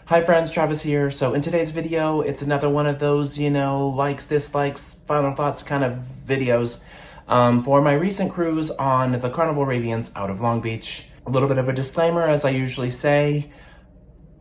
Hi friends, Travis here. So in today's video, it's another one of those, likes, dislikes, final thoughts kind of videos for my recent cruise on the Carnival Radiance out of Long Beach. A little bit of a disclaimer, as I usually say,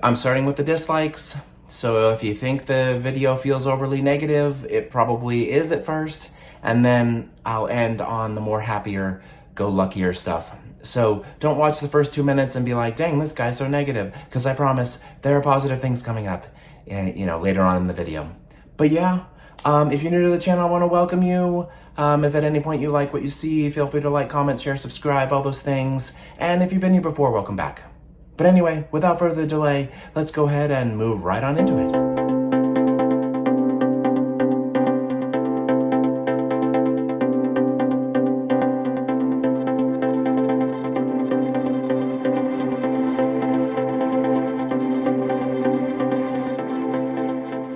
I'm starting with the dislikes. So if you think the video feels overly negative, it probably is at first. And then I'll end on the more happier, go luckier stuff. So don't watch the first 2 minutes and be like, dang, this guy's so negative, because I promise there are positive things coming up, later on in the video. But yeah, if you're new to the channel, I want to welcome you. If at any point you like what you see, feel free to like, comment, share, subscribe, all those things. And if you've been here before, welcome back. But anyway, without further delay, let's go ahead and move right on into it.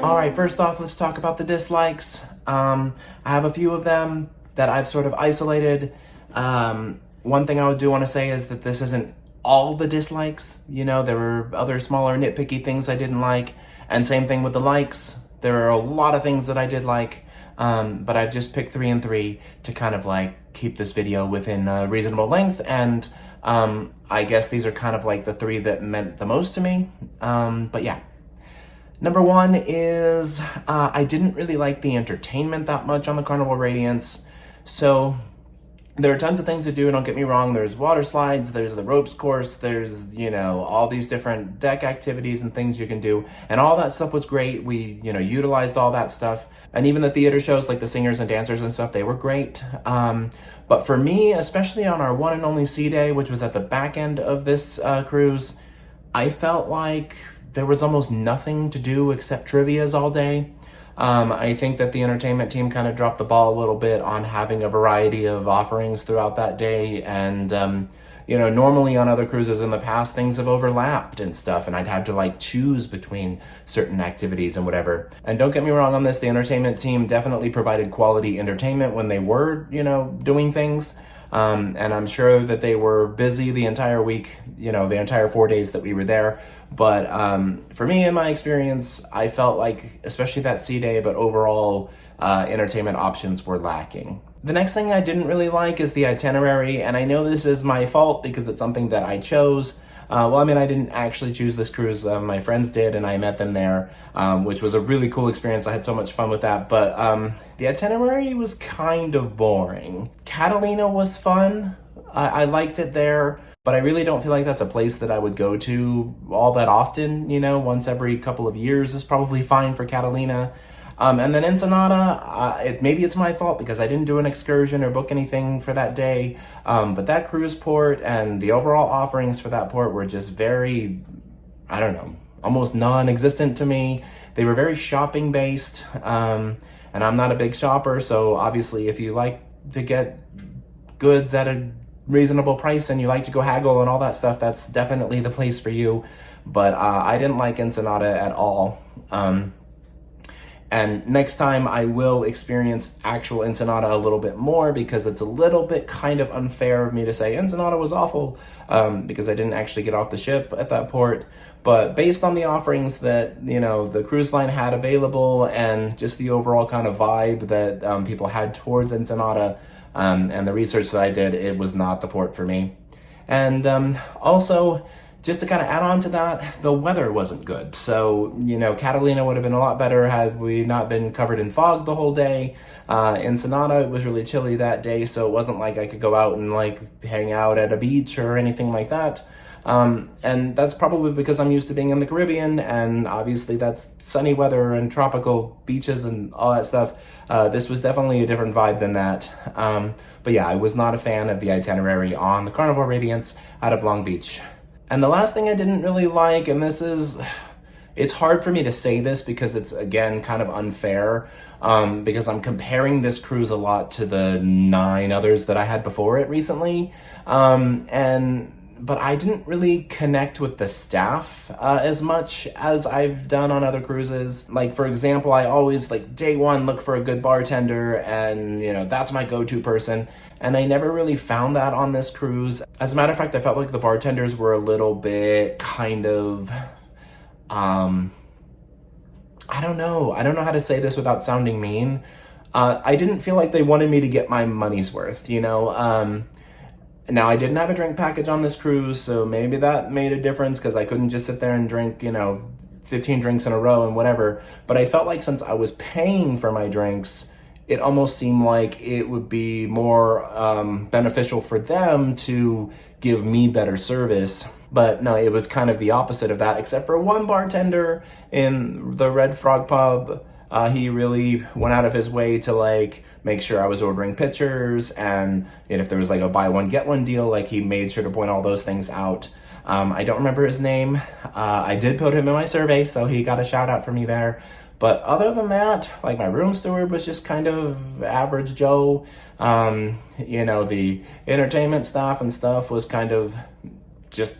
Alright, first off, let's talk about the dislikes. I have a few of them that I've sort of isolated. One thing I do want to say is that this isn't all the dislikes. There were other smaller nitpicky things I didn't like. And same thing with the likes. There are a lot of things that I did like. But I've just picked 3 and 3 to kind of like keep this video within a reasonable length. And I guess these are kind of like the 3 that meant the most to me. But yeah. Number 1 is I didn't really like the entertainment that much on the Carnival Radiance. So there are tons of things to do, don't get me wrong. There's water slides, there's the ropes course, there's, all these different deck activities and things you can do. And all that stuff was great. We, utilized all that stuff. And even the theater shows, like the singers and dancers and stuff, they were great. But for me, especially on our one and only sea day, which was at the back end of this cruise, I felt like there was almost nothing to do except trivias all day. I think that the entertainment team kind of dropped the ball a little bit on having a variety of offerings throughout that day. And, normally on other cruises in the past, things have overlapped and stuff, and I'd had to like choose between certain activities and whatever. And don't get me wrong on this, the entertainment team definitely provided quality entertainment when they were, doing things. And I'm sure that they were busy the entire week, the entire 4 days that we were there. But for me, in my experience, I felt like, especially that sea day, but overall, entertainment options were lacking. The next thing I didn't really like is the itinerary, and I know this is my fault because it's something that I chose. I didn't actually choose this cruise. My friends did, and I met them there, which was a really cool experience. I had so much fun with that, but the itinerary was kind of boring. Catalina was fun. I liked it there, but I really don't feel like that's a place that I would go to all that often. Once every couple of years is probably fine for Catalina. And then Ensenada, maybe it's my fault because I didn't do an excursion or book anything for that day. But that cruise port and the overall offerings for that port were just very, almost non-existent to me. They were very shopping based. And I'm not a big shopper. So obviously if you like to get goods at a reasonable price and you like to go haggle and all that stuff, that's definitely the place for you. But I didn't like Ensenada at all. And next time I will experience actual Ensenada a little bit more, because it's a little bit kind of unfair of me to say Ensenada was awful, because I didn't actually get off the ship at that port. But based on the offerings that, the cruise line had available and just the overall kind of vibe that people had towards Ensenada, and the research that I did, it was not the port for me. And also, just to kind of add on to that, the weather wasn't good. So, Catalina would have been a lot better had we not been covered in fog the whole day. Ensenada, it was really chilly that day, so it wasn't like I could go out and like hang out at a beach or anything like that. And that's probably because I'm used to being in the Caribbean, and obviously that's sunny weather and tropical beaches and all that stuff. This was definitely a different vibe than that. But yeah, I was not a fan of the itinerary on the Carnival Radiance out of Long Beach. And the last thing I didn't really like, and it's hard for me to say this because it's, again, kind of unfair, because I'm comparing this cruise a lot to the 9 others that I had before it recently. But I didn't really connect with the staff as much as I've done on other cruises. Like, for example, I always, day one, look for a good bartender, and, that's my go-to person. And I never really found that on this cruise. As a matter of fact, I felt like the bartenders were a little bit kind of I don't know. I don't know how to say this without sounding mean. I didn't feel like they wanted me to get my money's worth, you know? Now, I didn't have a drink package on this cruise, so maybe that made a difference because I couldn't just sit there and drink, 15 drinks in a row and whatever. But I felt like since I was paying for my drinks, it almost seemed like it would be more beneficial for them to give me better service. But no, it was kind of the opposite of that, except for one bartender in the Red Frog Pub. He really went out of his way to make sure I was ordering pitchers, and if there was a buy one get one deal, he made sure to point all those things out. I don't remember his name. I did put him in my survey, so he got a shout out for me there. But other than that, my room steward was just kind of average Joe. The entertainment staff and stuff was kind of just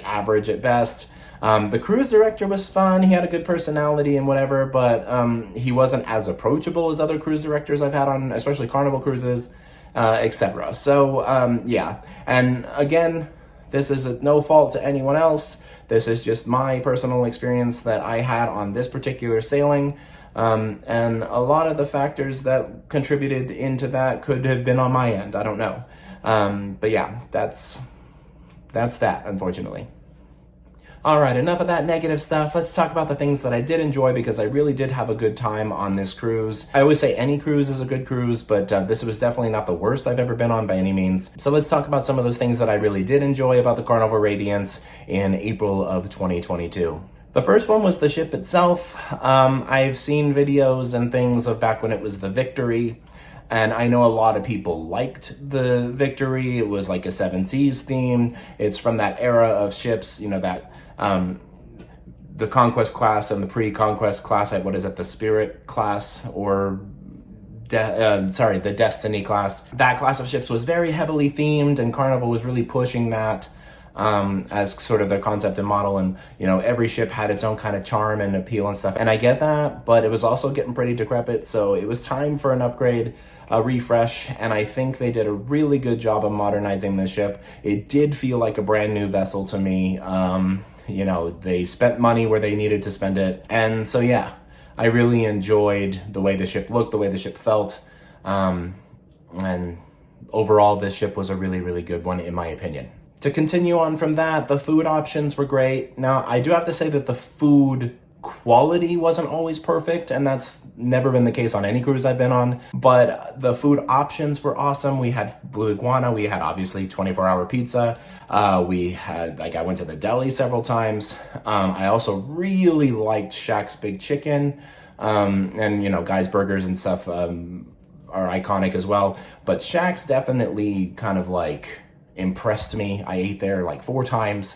average at best. The cruise director was fun. He had a good personality and whatever, but he wasn't as approachable as other cruise directors I've had on, especially Carnival cruises, etc. So, yeah. And again, this is no fault to anyone else. This is just my personal experience that I had on this particular sailing. And a lot of the factors that contributed into that could have been on my end. I don't know. But yeah, that's that, unfortunately. All right, enough of that negative stuff. Let's talk about the things that I did enjoy, because I really did have a good time on this cruise. I always say any cruise is a good cruise, but this was definitely not the worst I've ever been on by any means. So let's talk about some of those things that I really did enjoy about the Carnival Radiance in April of 2022. The first one was the ship itself. I've seen videos and things of back when it was the Victory. And I know a lot of people liked the Victory. It was like a Seven Seas theme. It's from that era of ships, the Conquest class and the pre-Conquest class. The Spirit class, or the Destiny class. That class of ships was very heavily themed, and Carnival was really pushing that as sort of their concept and model. And every ship had its own kind of charm and appeal and stuff, and I get that, but it was also getting pretty decrepit, so it was time for an upgrade, a refresh, and I think they did a really good job of modernizing the ship. It did feel like a brand new vessel to me. They spent money where they needed to spend it, and so yeah, I really enjoyed the way the ship looked, the way the ship felt, and overall this ship was a really, really good one in my opinion. To continue on from that, the food options were great. Now, I do have to say that the food quality wasn't always perfect, and that's never been the case on any cruise I've been on, but the food options were awesome. We had Blue Iguana, we had obviously 24-hour pizza, we had, I went to the deli several times. I also really liked Shaq's Big Chicken, and Guy's Burgers and stuff are iconic as well, but Shaq's definitely kind of impressed me. I ate there 4 times.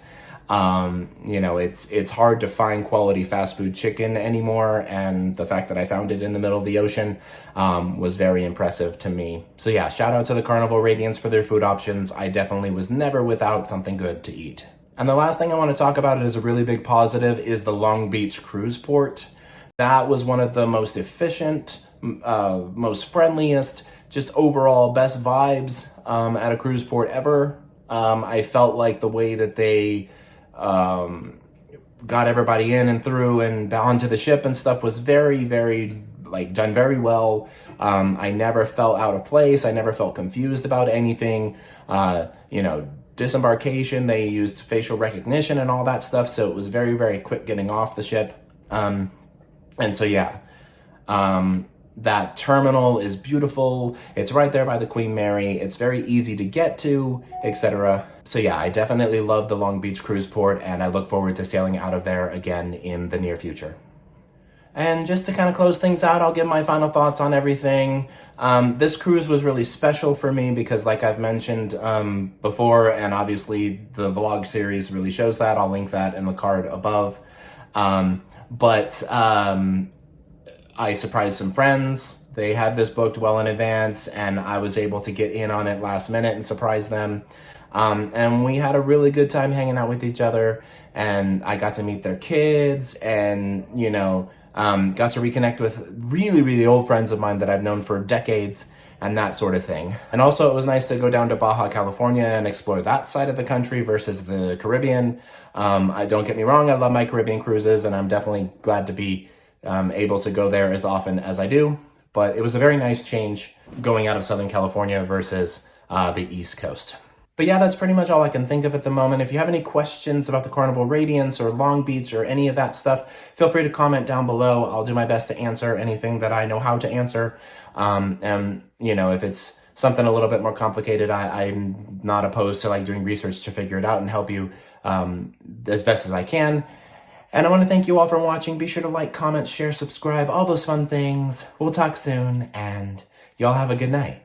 It's hard to find quality fast food chicken anymore, and the fact that I found it in the middle of the ocean was very impressive to me. So yeah, shout out to the Carnival Radiance for their food options. I definitely was never without something good to eat. And the last thing I want to talk about is a really big positive is the Long Beach cruise port. That was one of the most efficient, most friendliest, just overall best vibes at a cruise port ever. I felt like the way that they got everybody in and through and onto the ship and stuff was very, very done very well. I never felt out of place. I never felt confused about anything. Disembarkation, they used facial recognition and all that stuff, so it was very, very quick getting off the ship. And so yeah, that terminal is beautiful. It's right there by the Queen Mary. It's very easy to get to, etc. So yeah, I definitely love the Long Beach cruise port, and I look forward to sailing out of there again in the near future. And just to kind of close things out, I'll give my final thoughts on everything. This cruise was really special for me because, like I've mentioned before, and obviously the vlog series really shows that. I'll link that in the card above. I surprised some friends. They had this booked well in advance, and I was able to get in on it last minute and surprise them. And we had a really good time hanging out with each other, and I got to meet their kids, and, got to reconnect with really, really old friends of mine that I've known for decades and that sort of thing. And also it was nice to go down to Baja California and explore that side of the country versus the Caribbean. I don't get me wrong, I love my Caribbean cruises, and I'm definitely glad to be able to go there as often as I do. But it was a very nice change going out of Southern California versus the East Coast. But yeah, that's pretty much all I can think of at the moment. If you have any questions about the Carnival Radiance or Long Beach or any of that stuff, feel free to comment down below. I'll do my best to answer anything that I know how to answer. And, you know, if it's something a little bit more complicated, I'm not opposed to like doing research to figure it out and help you as best as I can. And I want to thank you all for watching. Be sure to like, comment, share, subscribe, all those fun things. We'll talk soon, and y'all have a good night.